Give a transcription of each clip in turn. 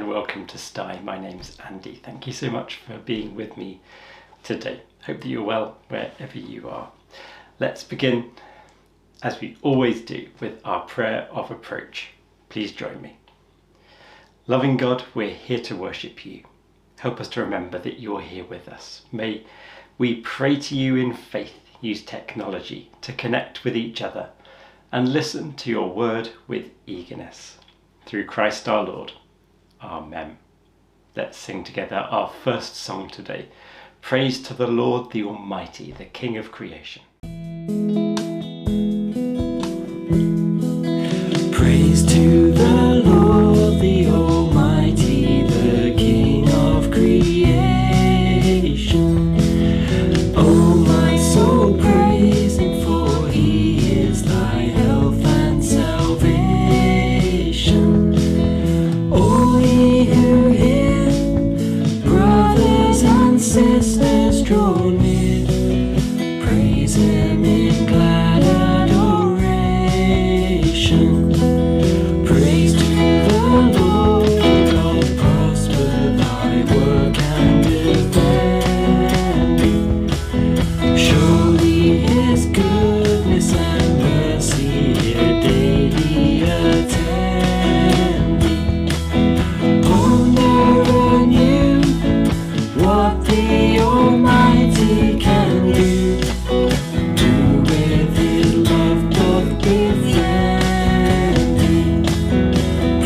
welcome to Sthie. My name's Andy. Thank you so much for being with me today. Hope that you're well wherever you are. Let's begin, as we always do, with our prayer of approach. Please join me. Loving God, we're here to worship you. Help us to remember that you're here with us. May we pray to you in faith, use technology to connect with each other and listen to your word with eagerness. Through Christ our Lord. Amen. Let's sing together our first song today. Praise to the Lord, the Almighty, the King of creation. Praise to the Lord, the Almighty, the King of creation. Oh, my soul, praise him, for he is thy health and salvation. All ye who hear, brothers and sisters, draw near, praise him in glad adoration. Praise to the Lord, God prosper thy work and defend thee. Surely his goodness and mercy here daily attend thee. Ponder anew what the Almighty can do. Do with his love doth befriend thee.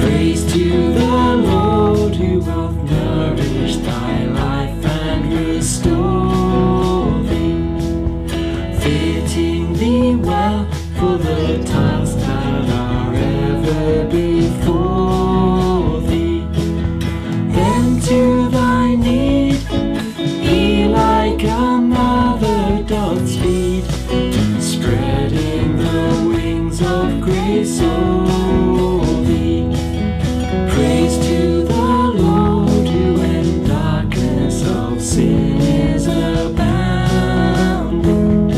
Praise to the Lord, who hath nourished thy life and restored thee, fitting thee well for the tasks that are ever before thee. Then to thy need he like a mother doth speed, spreading the wings of grace o'er thee. Praise to the Lord, who in darkness of sin is abounding,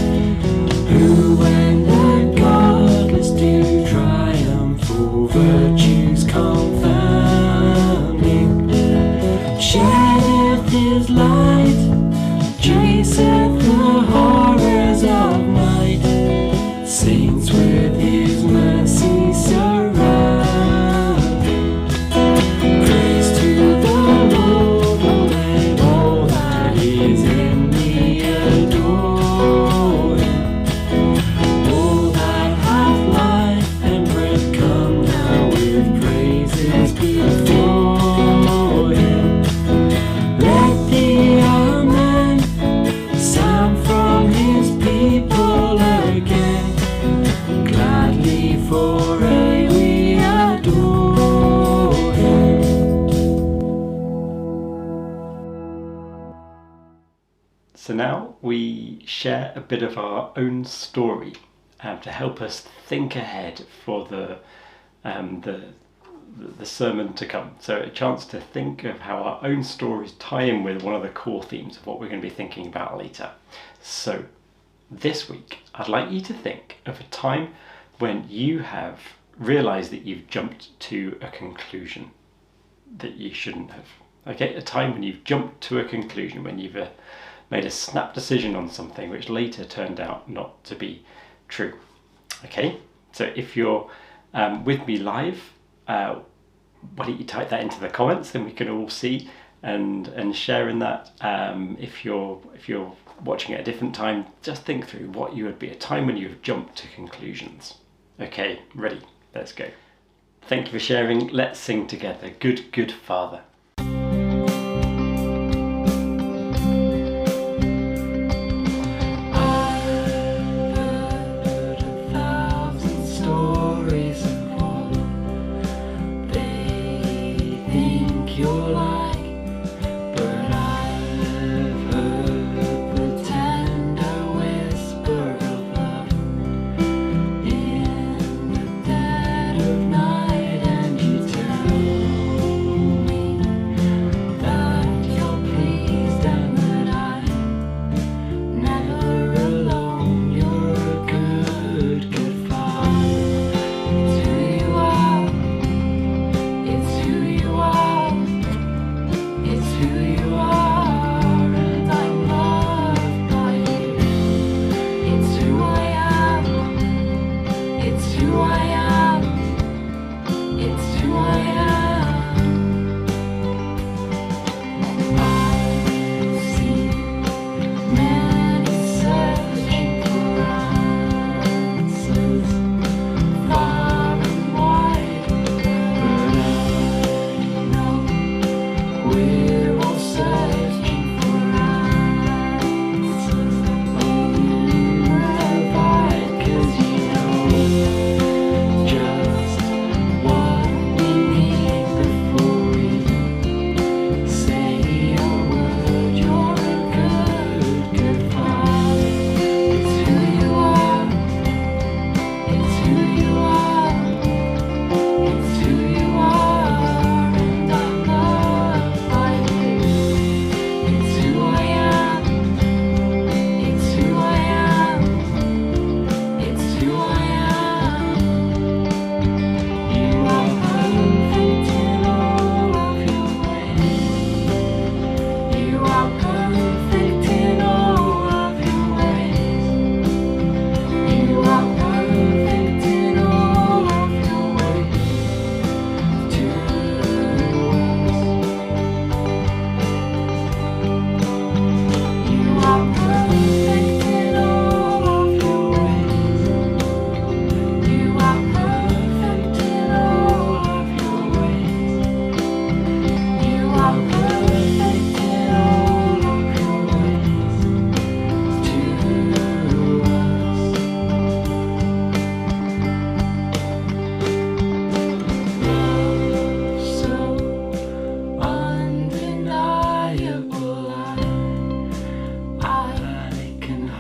who when the godless do triumph o'er virtues confounding, sheddeth his light, chaseth the horrors of night, saints with his mercy surrounding. Praise to the Lord, and all that is in me adore him. All that hath life and breath, come now with praises before him. Let the Amen sound from his people again. Gladly for aye we adore him. So now we share a bit of our own story to help us think ahead for the sermon to come. So a chance to think of how our own stories tie in with one of the core themes of what we're going to be thinking about later. So this week, I'd like you to think of a time when you have realised that you've jumped to a conclusion that you shouldn't have. Okay, a time when you've jumped to a conclusion, when you've made a snap decision on something which later turned out not to be true. Okay, so if you're with me live, why don't you type that into the comments, then we can all see and share in that. If you're watching at a different time, just think through what you would be, a time when you've jumped to conclusions. Okay, ready, let's go. Thank you for sharing. Let's sing together. Good, good Father. In the dead of night, and you tell me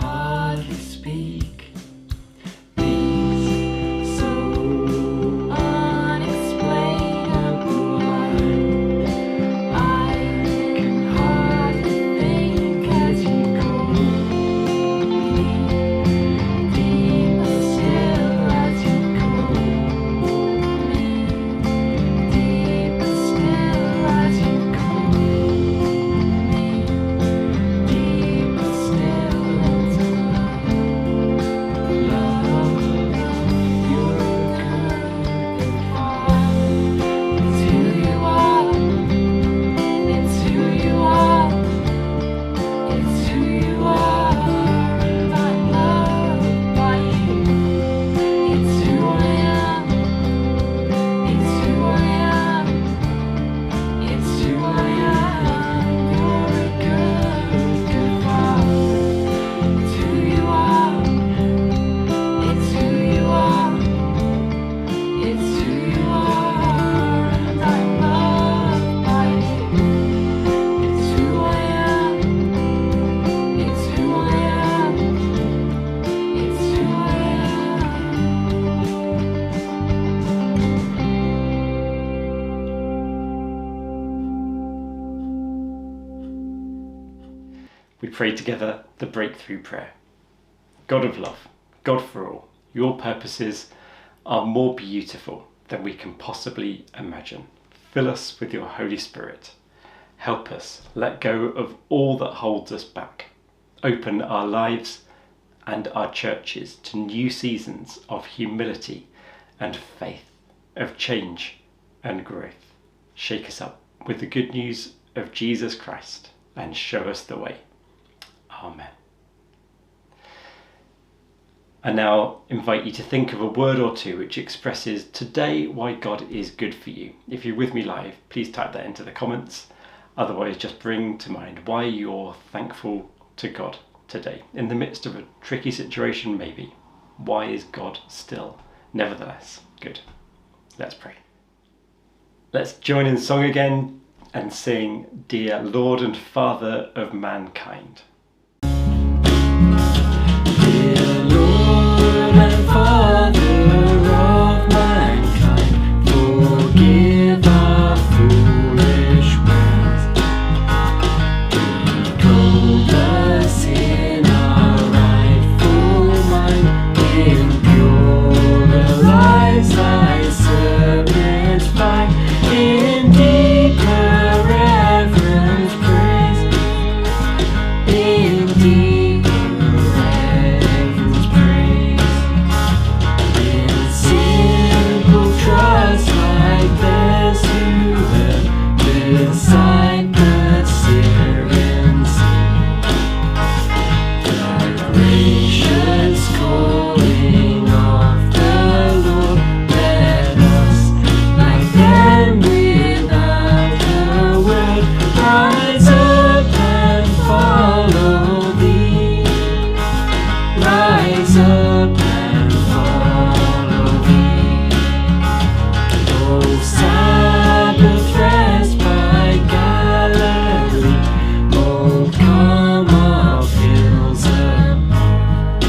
hardly speak. Peace so unexplainable. I can hardly think as you call me. Deeper still as you call me. Deeper still as you call me. Deeper still into love. You're a good Father. It's who you are. It's who you are. It's who you are. And I'm loved by you. It's who I am. It's who I am. It's who I am. You're a good Father. It's who you are. It's who you are. It's who you are. And I'm loved by you. It's who I am. It's who I am. It's who I We pray together the breakthrough prayer. God of love, God for all, your purposes are more beautiful than we can possibly imagine. Fill us with your Holy Spirit. Help us let go of all that holds us back. Open our lives and our churches to new seasons of humility and faith, of change and growth. Shake us up with the good news of Jesus Christ and show us the way. Amen. I now invite you to think of a word or two which expresses today why God is good for you. If you're with me live, please type that into the comments. Otherwise, just bring to mind why you're thankful to God today. In the midst of a tricky situation, maybe. Why is God still, nevertheless, good? Let's pray. Let's join in song again and sing, Dear Lord and Father of Mankind. Dear Lord and Father of mankind, forgive our foolish ways. Recall us in our rightful mind, impure the lives thy servants find, in deeper reverence praise, in deeper reverence praise, in simple trust like this you have beside the Syrian sea. The gracious calling of the Lord led us like them without a word. Rise up and follow thee. Rise up and follow thee. Oh, Sabbath rest by Galilee. Oh, come of hills apart.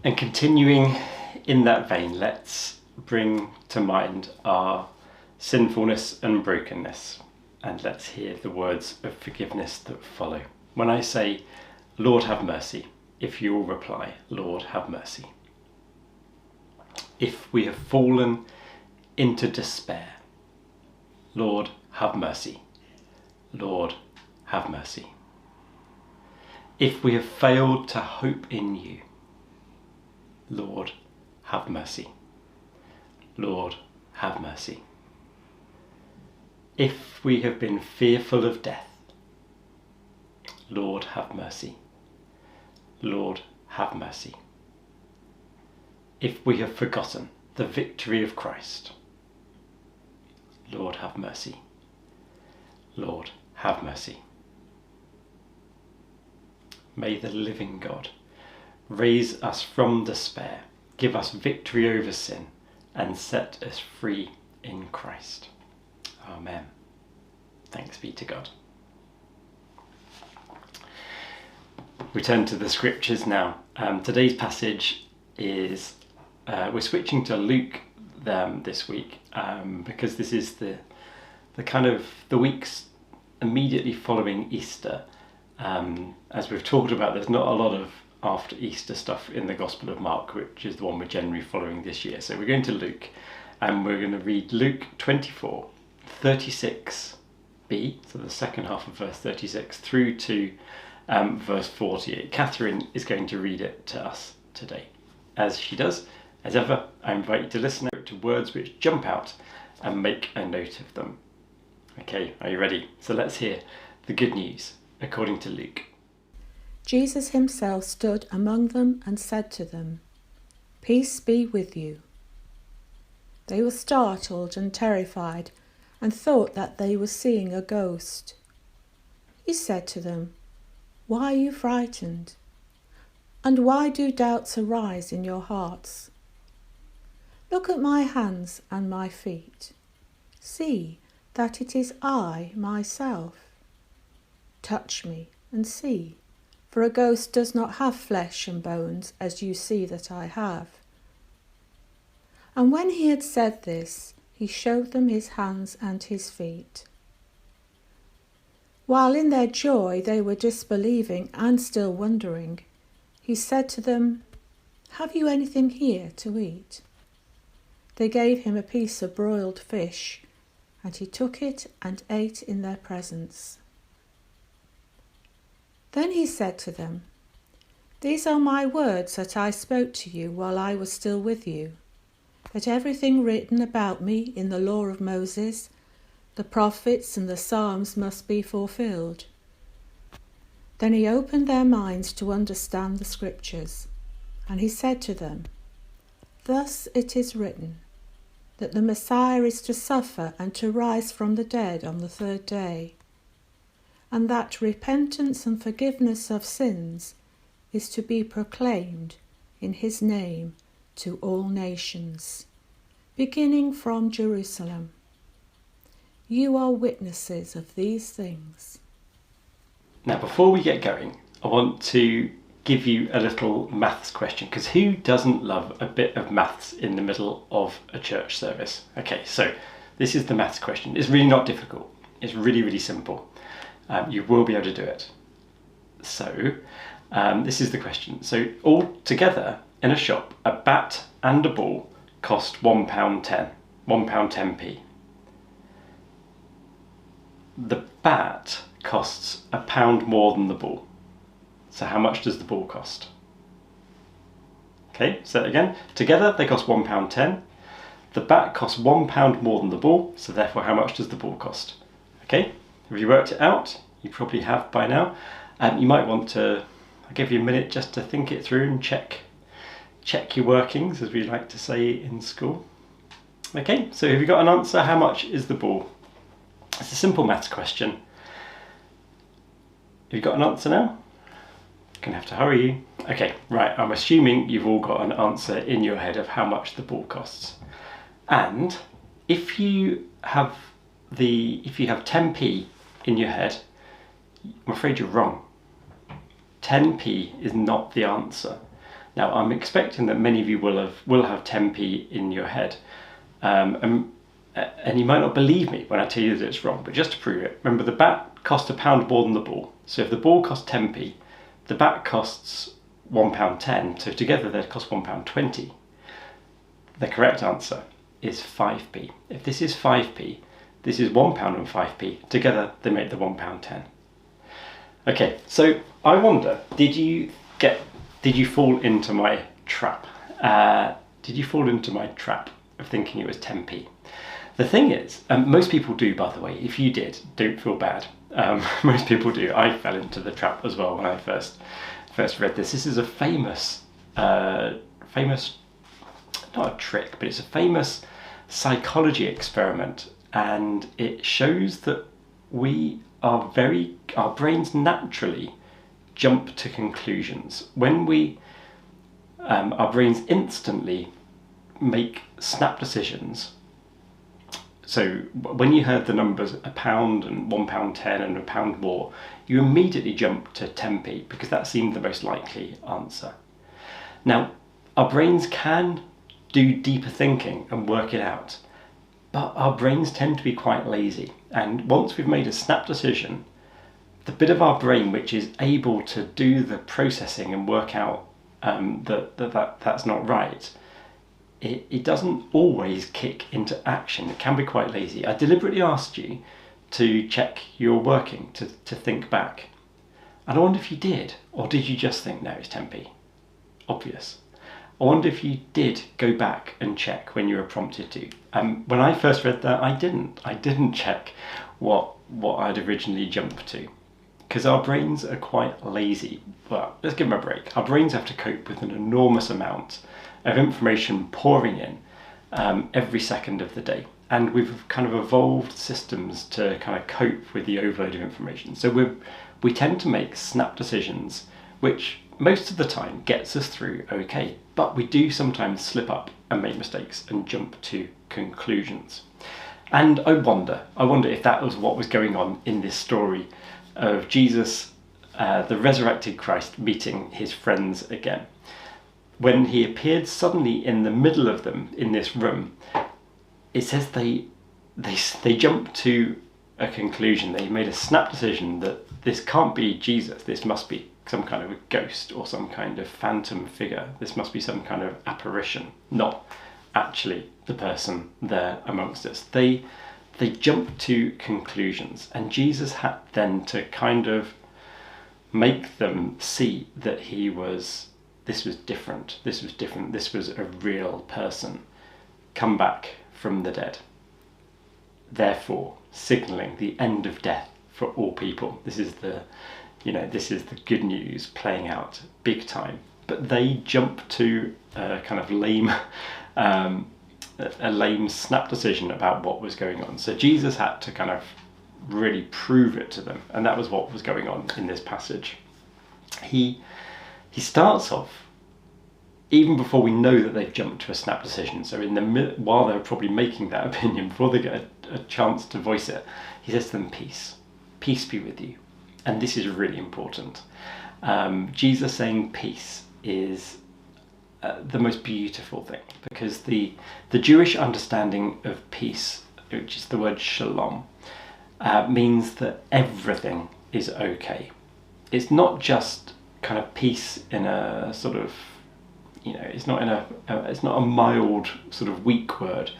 And continuing in that vein, let's bring to mind our sinfulness and brokenness, and let's hear the words of forgiveness that follow. When I say, Lord have mercy, if you'll reply, Lord have mercy. If we have fallen into despair, Lord have mercy, Lord have mercy. If we have failed to hope in you, Lord have mercy, Lord have mercy. If we have been fearful of death, Lord have mercy, Lord have mercy. If we have forgotten the victory of Christ, Lord have mercy, Lord have mercy. May the living God raise us from despair, give us victory over sin, and set us free in Christ. Amen. Thanks be to God. We turn to the scriptures now. Today's passage is, we're switching to Luke this week because this is the kind of the weeks immediately following Easter. As we've talked about, there's not a lot of after Easter stuff in the Gospel of Mark, which is the one we're generally following this year. So we're going to Luke, and we're going to read Luke 24, 36b, so the second half of verse 36, through to verse 48. Catherine is going to read it to us today. As she does, as ever, I invite you to listen to words which jump out and make a note of them. Okay, are you ready? So let's hear the good news according to Luke. Jesus himself stood among them and said to them, "Peace be with you." They were startled and terrified and thought that they were seeing a ghost. He said to them, "Why are you frightened? And why do doubts arise in your hearts? Look at my hands and my feet. See that it is I myself. Touch me and see, for a ghost does not have flesh and bones as you see that I have." And when he had said this, he showed them his hands and his feet. While in their joy they were disbelieving and still wondering, he said to them, "Have you anything here to eat?" They gave him a piece of broiled fish, and he took it and ate in their presence. Then he said to them, "These are my words that I spoke to you while I was still with you, that everything written about me in the law of Moses, the prophets and the Psalms must be fulfilled." Then he opened their minds to understand the scriptures, and he said to them, "Thus it is written, that the Messiah is to suffer and to rise from the dead on the third day, and that repentance and forgiveness of sins is to be proclaimed in his name to all nations, beginning from Jerusalem. You are witnesses of these things." Now, before we get going, I want to give you a little maths question, because who doesn't love a bit of maths in the middle of a church service? Okay, so this is the maths question. It's really not difficult. It's really, really simple. You will be able to do it. So, this is the question. So, all together in a shop, a bat and a ball cost £1.10, £1.10p. The bat costs £1 more than the ball. So how much does the ball cost? Okay, so again, together they cost £1.10. The bat costs £1 more than the ball, so therefore how much does the ball cost? Okay, have you worked it out? You probably have by now. You might want to, I'll give you a minute just to think it through and check your workings, as we like to say in school. Okay, so have you got an answer? How much is the ball? It's a simple maths question. Have you got an answer now? Gonna have to hurry you. Okay, right, I'm assuming you've all got an answer in your head of how much the ball costs. And if you have 10p in your head, I'm afraid you're wrong. 10p is not the answer. Now, I'm expecting that many of you will have 10p in your head, and you might not believe me when I tell you that it's wrong, but just to prove it, remember the bat cost £1 more than the ball. So if the ball costs 10p, the bat costs £1.10, so together they'd cost £1.20. The correct answer is 5p. If this is 5p, this is £1 and 5p. Together they make the £1.10. Okay, so I wonder, did you fall into my trap? Did you fall into my trap of thinking it was 10p? The thing is, most people do, by the way. If you did, don't feel bad. Most people do. I fell into the trap as well when I first read this. This is a famous, not a trick, but it's a famous psychology experiment, and it shows that our brains naturally jump to conclusions. When our brains instantly make snap decisions. So when you heard the numbers £1 and £1.10 and £1 more, you immediately jumped to 10p because that seemed the most likely answer. Now, our brains can do deeper thinking and work it out, but our brains tend to be quite lazy. And once we've made a snap decision, the bit of our brain which is able to do the processing and work out that's not right, it doesn't always kick into action. It can be quite lazy. I deliberately asked you to check your working, to think back. And I wonder if you did, or did you just think, no, it's 10p? Obvious. I wonder if you did go back and check when you were prompted to. When I first read that, I didn't check what I'd originally jumped to. Because our brains are quite lazy. Well, let's give them a break. Our brains have to cope with an enormous amount of information pouring in every second of the day. And we've kind of evolved systems to kind of cope with the overload of information. So we tend to make snap decisions, which most of the time gets us through okay. But we do sometimes slip up and make mistakes and jump to conclusions. And I wonder if that was what was going on in this story of Jesus, the resurrected Christ, meeting his friends again. When he appeared suddenly in the middle of them in this room, it says they jumped to a conclusion. They made a snap decision that this can't be Jesus. This must be some kind of a ghost or some kind of phantom figure. This must be some kind of apparition, not actually the person there amongst us. They jumped to conclusions, and Jesus had then to kind of make them see that this was different. This was a real person come back from the dead, therefore signalling the end of death for all people. This is the good news playing out big time. But they jump to a kind of lame snap decision about what was going on. So Jesus had to kind of really prove it to them, and that was what was going on in this passage. He starts off, even before we know that they've jumped to a snap decision, so while they're probably making that opinion, before they get a chance to voice it, he says to them, peace be with you. And this is really important. Jesus saying peace is the most beautiful thing, because the Jewish understanding of peace, which is the word shalom, means that everything is okay. It's not just kind of peace in a sort of, it's not a mild sort of weak word.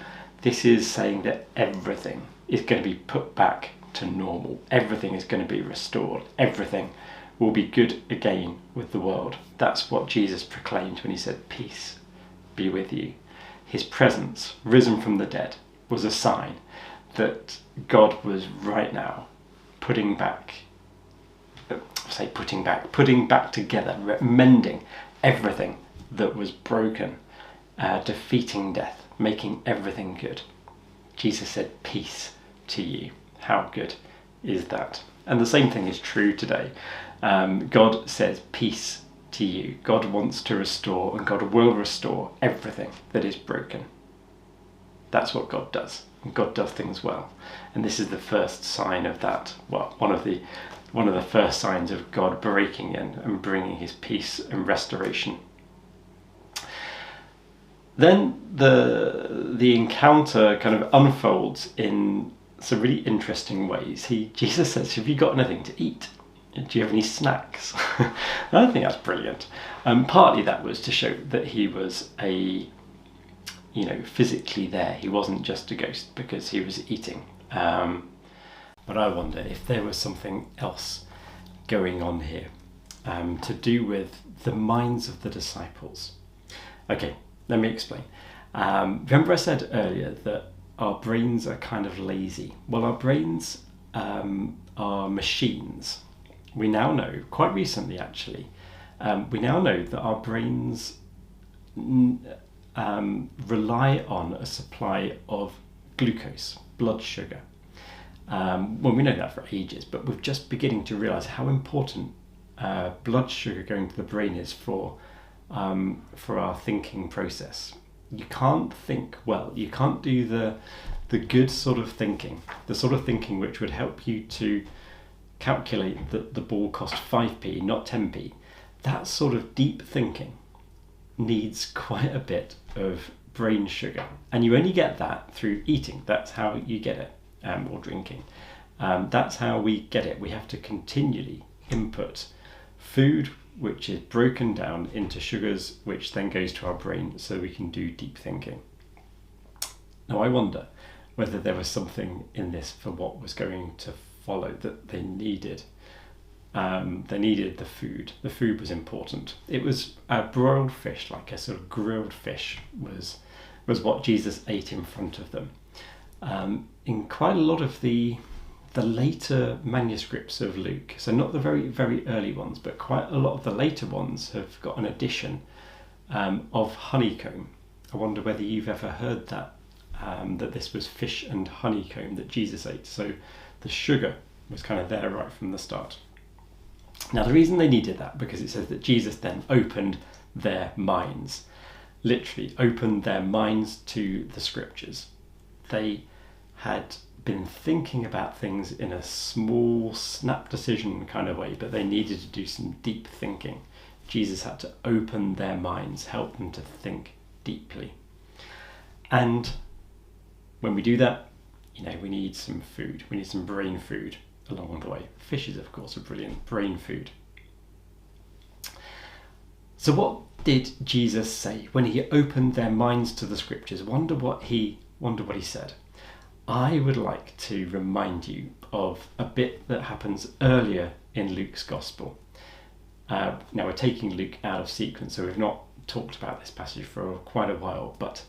This is saying that everything is going to be put back to normal. Everything is going to be restored. Everything will be good again with the world. That's what Jesus proclaimed when he said, peace be with you. His presence, risen from the dead, was a sign that God was right now putting back together, mending everything that was broken, defeating death, making everything good. Jesus said, peace to you. How good is that? And the same thing is true today. God says peace to you. God wants to restore, and God will restore everything that is broken. That's what God does, and God does things well. And this is the first sign of that. Well, one of the first signs of God breaking in and bringing his peace and restoration Then the encounter kind of unfolds in some really interesting ways. Jesus says, "Have you got anything to eat? Do you have any snacks?" I think that's brilliant. Partly that was to show that he was physically there. He wasn't just a ghost because he was eating. But I wonder if there was something else going on here to do with the minds of the disciples. Okay, let me explain. Remember I said earlier that our brains are kind of lazy. Well, our brains are machines. We now know, quite recently actually, we now know that our brains rely on a supply of glucose, blood sugar. Well, we know that for ages, but we're just beginning to realise how important blood sugar going to the brain is for our thinking process. You can't think well. You can't do the good sort of thinking, the sort of thinking which would help you to calculate that the ball cost 5p, not 10p. That sort of deep thinking needs quite a bit of brain sugar, and you only get that through eating. That's how you get it, or drinking. That's how we get it. We have to continually input food which is broken down into sugars, which then goes to our brain so we can do deep thinking. Now I wonder whether there was something in this for what was going to follow that they needed. They needed the food. The food was important. It was a broiled fish, like a sort of grilled fish, was what Jesus ate in front of them. In quite a lot of the later manuscripts of Luke, so not the very, very early ones, but quite a lot of the later ones have got an addition of honeycomb. I wonder whether you've ever heard that this was fish and honeycomb that Jesus ate. So the sugar was kind of there right from the start. Now the reason they needed that, because it says that Jesus then opened their minds, literally opened their minds to the scriptures. They had been thinking about things in a small snap decision kind of way, but they needed to do some deep thinking. Jesus had to open their minds, help them to think deeply. And when we do that, we need some food. We need some brain food along the way. Fish is, of course, a brilliant brain food. So what did Jesus say when he opened their minds to the scriptures? Wonder what he said. I would like to remind you of a bit that happens earlier in Luke's Gospel. Now we're taking Luke out of sequence, so we've not talked about this passage for quite a while, but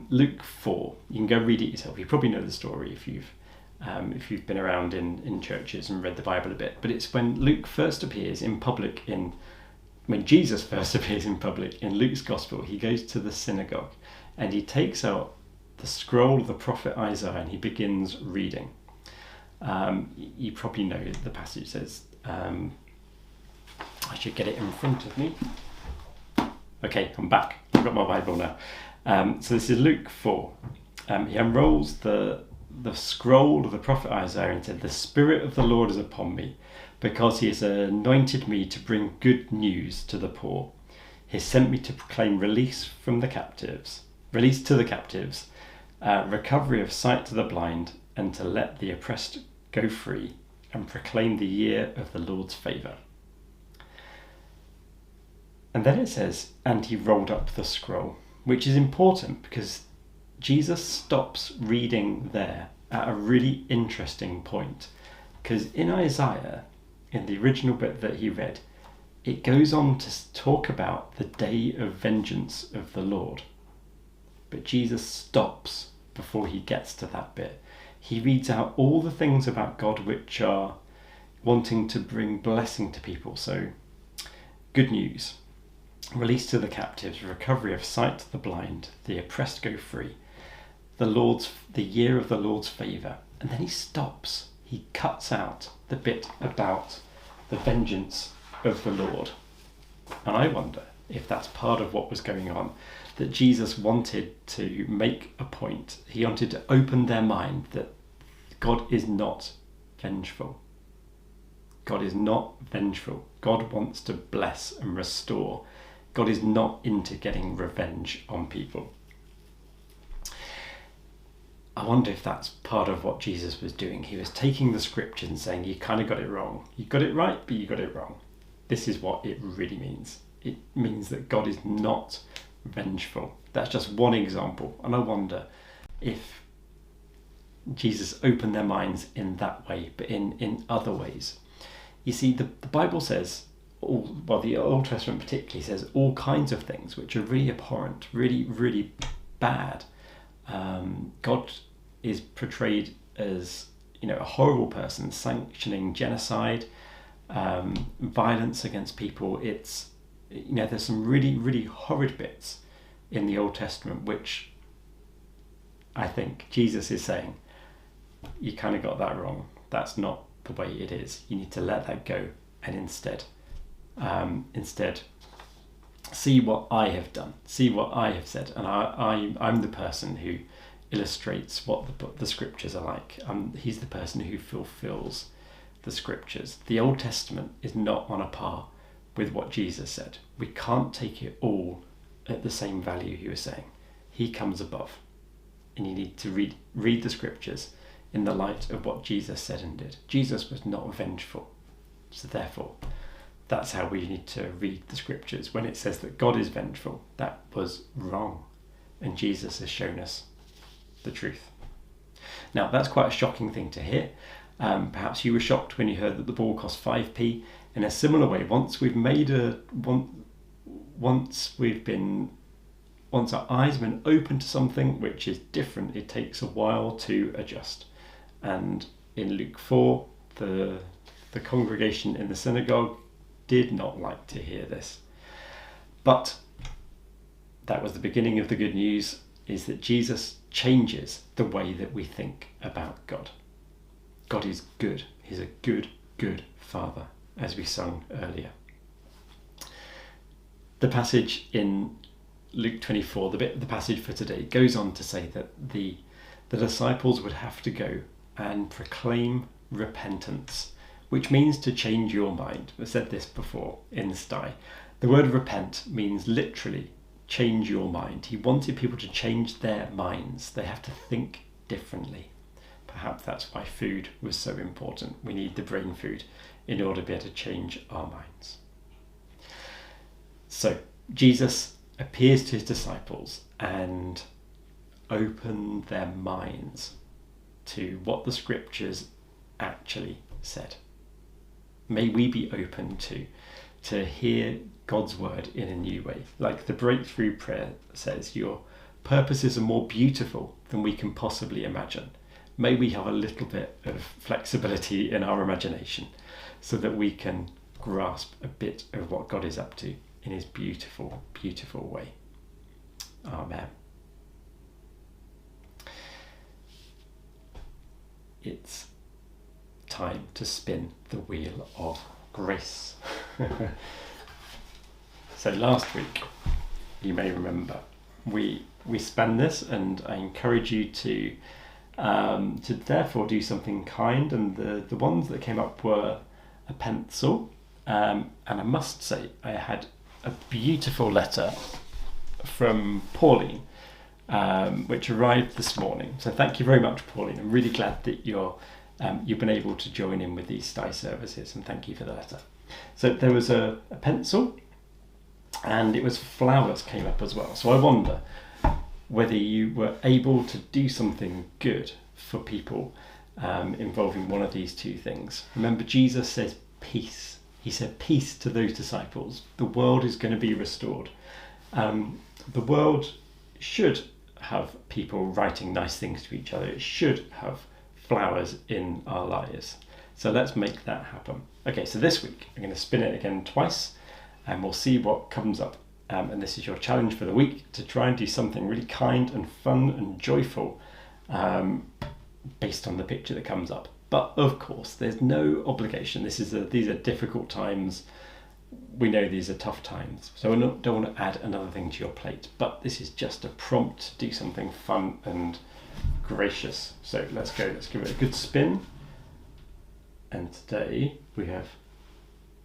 Luke 4, you can go read it yourself. You probably know the story if you've been around in churches and read the Bible a bit, but it's when Luke first appears in public when Jesus first appears in public in Luke's Gospel. He goes to the synagogue and he takes out the scroll of the prophet Isaiah and he begins reading. You probably know the passage says, I should get it in front of me. Okay, I'm back. I've got my Bible now. So this is Luke 4. He unrolls the scroll of the prophet Isaiah and said, "The Spirit of the Lord is upon me, because he has anointed me to bring good news to the poor. He has sent me to proclaim release to the captives, recovery of sight to the blind, and to let the oppressed go free, and proclaim the year of the Lord's favour." And then it says, "And he rolled up the scroll," which is important because Jesus stops reading there at a really interesting point. Because in Isaiah, in the original bit that he read, it goes on to talk about the day of vengeance of the Lord. But Jesus stops before he gets to that bit. He reads out all the things about God which are wanting to bring blessing to people. So, good news, release to the captives, recovery of sight to the blind, the oppressed go free, the year of the Lord's favour. And then he stops. He cuts out the bit about the vengeance of the Lord. And I wonder if that's part of what was going on, that Jesus wanted to make a point. He wanted to open their mind that God is not vengeful. God is not vengeful. God wants to bless and restore. God is not into getting revenge on people. I wonder if that's part of what Jesus was doing. He was taking the scriptures and saying, you kind of got it wrong. You got it right, but you got it wrong. This is what it really means. It means that God is not vengeful. That's just one example. And I wonder if Jesus opened their minds in that way, but in other ways. You see, the Bible says, the Old Testament particularly says all kinds of things which are really abhorrent, really, really bad. God is portrayed as, a horrible person, sanctioning genocide, violence against people. It's, there's some really, really horrid bits in the Old Testament which I think Jesus is saying, you kind of got that wrong. That's not the way it is. You need to let that go and instead see what I have done, see what I have said, and I'm the person who illustrates what the scriptures are like. He's the person who fulfills the scriptures. The Old Testament is not on a par with what Jesus said. We can't take it all at the same value, he was saying. He comes above, and you need to read the scriptures in the light of what Jesus said and did. Jesus was not vengeful, so therefore that's how we need to read the scriptures. When it says that God is vengeful, that was wrong, and Jesus has shown us the truth. Now, that's quite a shocking thing to hear. Perhaps you were shocked when you heard that the ball cost 5p. In a similar way, once our eyes have been open to something which is different, it takes a while to adjust. And in Luke 4, the congregation in the synagogue did not like to hear this. But that was the beginning of the good news, is that Jesus changes the way that we think about God. God is good. He's a good, good Father, as we sung earlier. The passage in Luke 24, the passage for today, goes on to say that the disciples would have to go and proclaim repentance, which means to change your mind. I've said this before in Sthie. The word repent means literally change your mind. He wanted people to change their minds. They have to think differently. Perhaps that's why food was so important. We need the brain food in order to be able to change our minds. So Jesus appears to his disciples and open their minds to what the scriptures actually said. May we be open to hear God's word in a new way. Like the breakthrough prayer says, your purposes are more beautiful than we can possibly imagine. May we have a little bit of flexibility in our imagination so that we can grasp a bit of what God is up to in his beautiful, beautiful way. Amen. It's time to spin the wheel of grace. So last week, you may remember, we span this, and I encourage you to therefore do something kind, and the ones that came up were a pencil, and I must say I had a beautiful letter from Pauline, which arrived this morning. So thank you very much, Pauline. I'm really glad that you've been able to join in with these Sthie services, and thank you for the letter. So there was a pencil, and it was flowers came up as well. So I wonder whether you were able to do something good for people involving one of these two things. Remember, Jesus says peace. He said peace to those disciples. The world is going to be restored. The world should have people writing nice things to each other. It should have flowers in our lives. So let's make that happen. Okay, so this week I'm going to spin it again twice, and we'll see what comes up. And this is your challenge for the week, to try and do something really kind and fun and joyful based on the picture that comes up. But of course, there's no obligation. These are difficult times. We know these are tough times, so we don't want to add another thing to your plate. But this is just a prompt to do something fun and gracious. So let's go. Let's give it a good spin. And today we have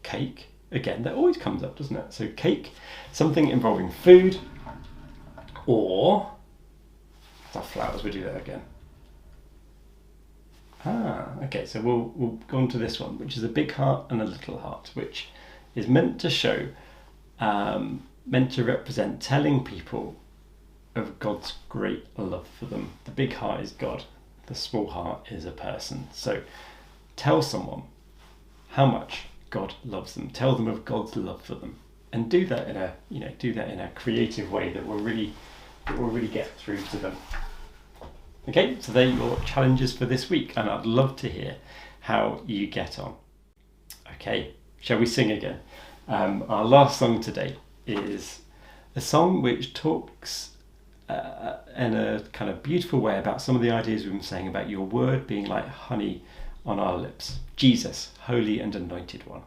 cake again, that always comes up, doesn't it? So cake, something involving food, or flowers. We'll do that again. Okay, so we'll go on to this one, which is a big heart and a little heart, which is meant to show, meant to represent telling people of God's great love for them. The big heart is God, the small heart is a person. So tell someone how much God loves them. Tell them of God's love for them, and do that in a creative way that will really get through to them. Okay, so they're your challenges for this week, and I'd love to hear how you get on. Okay, shall we sing again? Our last song today is a song which talks in a kind of beautiful way about some of the ideas we've been saying about your word being like honey on our lips. Jesus, holy and anointed one.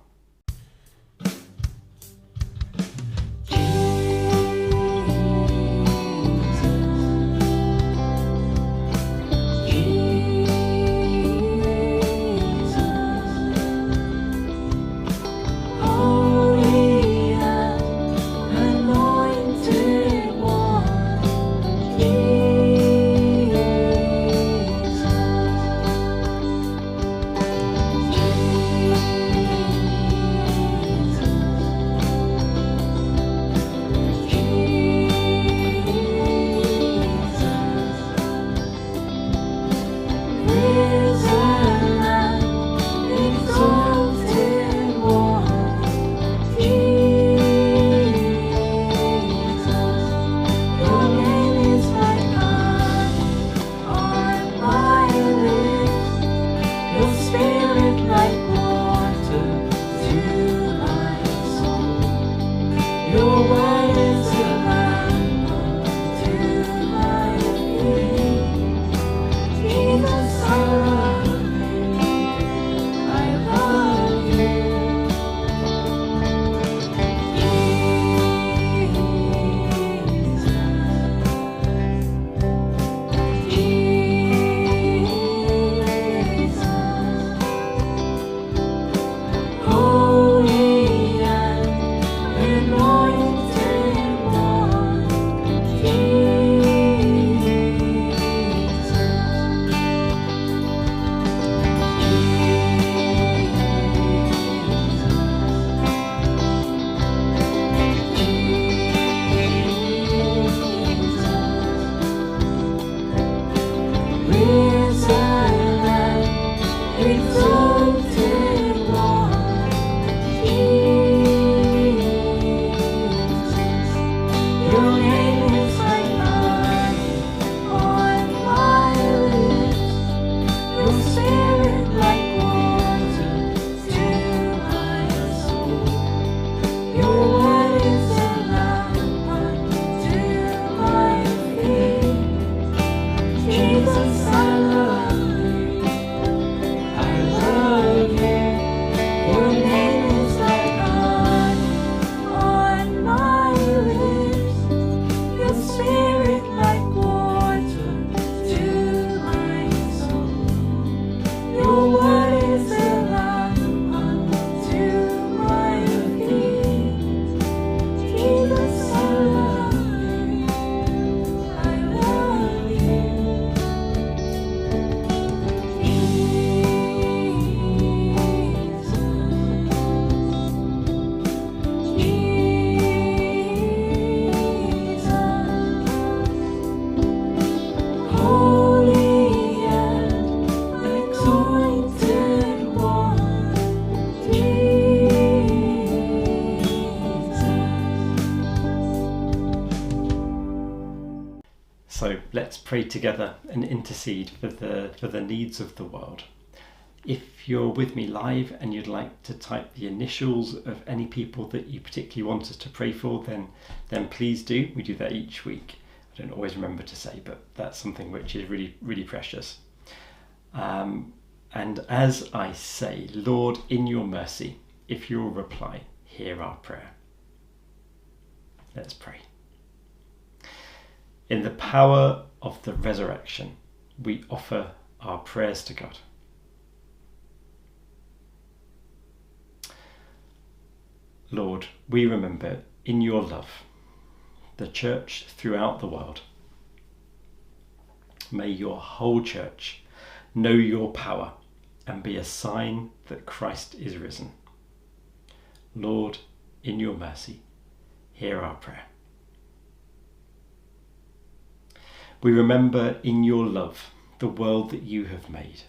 So let's pray together and intercede for the needs of the world. If you're with me live and you'd like to type the initials of any people that you particularly want us to pray for, then please do. We do that each week. I don't always remember to say, but that's something which is really, really precious. And as I say, Lord, in your mercy, if you'll reply, hear our prayer. Let's pray. In the power of the resurrection, we offer our prayers to God. Lord, we remember in your love the church throughout the world. May your whole church know your power and be a sign that Christ is risen. Lord, in your mercy, hear our prayer. We remember in your love the world that you have made.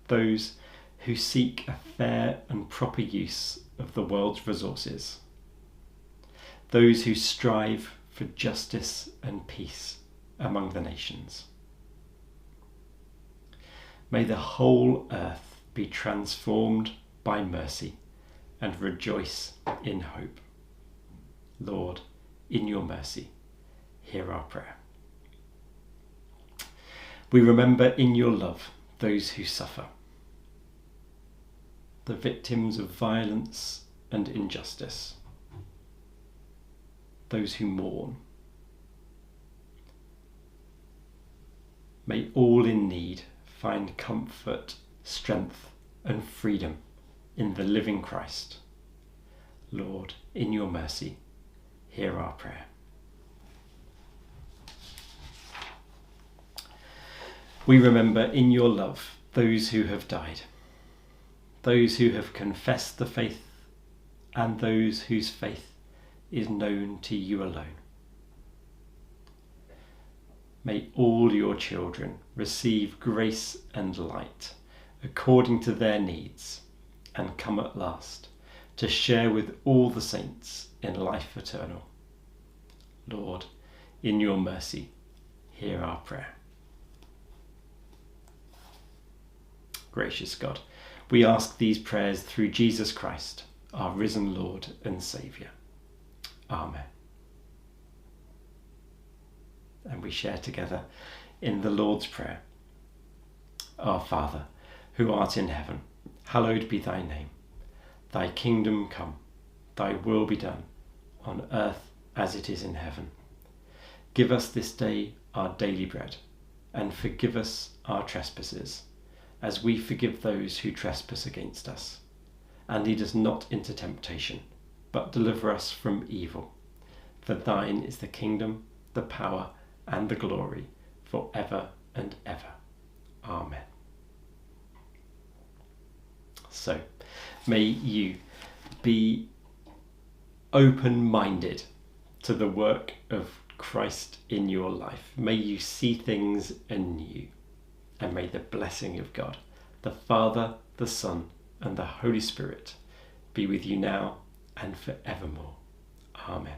Those who seek a fair and proper use of the world's resources. Those who strive for justice and peace among the nations. May the whole earth be transformed by mercy and rejoice in hope. Lord, in your mercy, hear our prayer. We remember in your love those who suffer, the victims of violence and injustice, those who mourn. May all in need find comfort, strength, and freedom in the living Christ. Lord, in your mercy, hear our prayer. We remember in your love those who have died, those who have confessed the faith, and those whose faith is known to you alone. May all your children receive grace and light according to their needs and come at last to share with all the saints in life eternal. Lord, in your mercy, hear our prayer. Gracious God, we ask these prayers through Jesus Christ, our risen Lord and Saviour. Amen. And we share together in the Lord's Prayer. Our Father, who art in heaven, hallowed be thy name. Thy kingdom come, thy will be done, on earth as it is in heaven. Give us this day our daily bread, and forgive us our trespasses, as we forgive those who trespass against us. And lead us not into temptation, but deliver us from evil. For thine is the kingdom, the power, and the glory, for ever and ever. Amen. So, may you be open-minded to the work of Christ in your life. May you see things anew. And may the blessing of God, the Father, the Son, and the Holy Spirit be with you now and forevermore. Amen.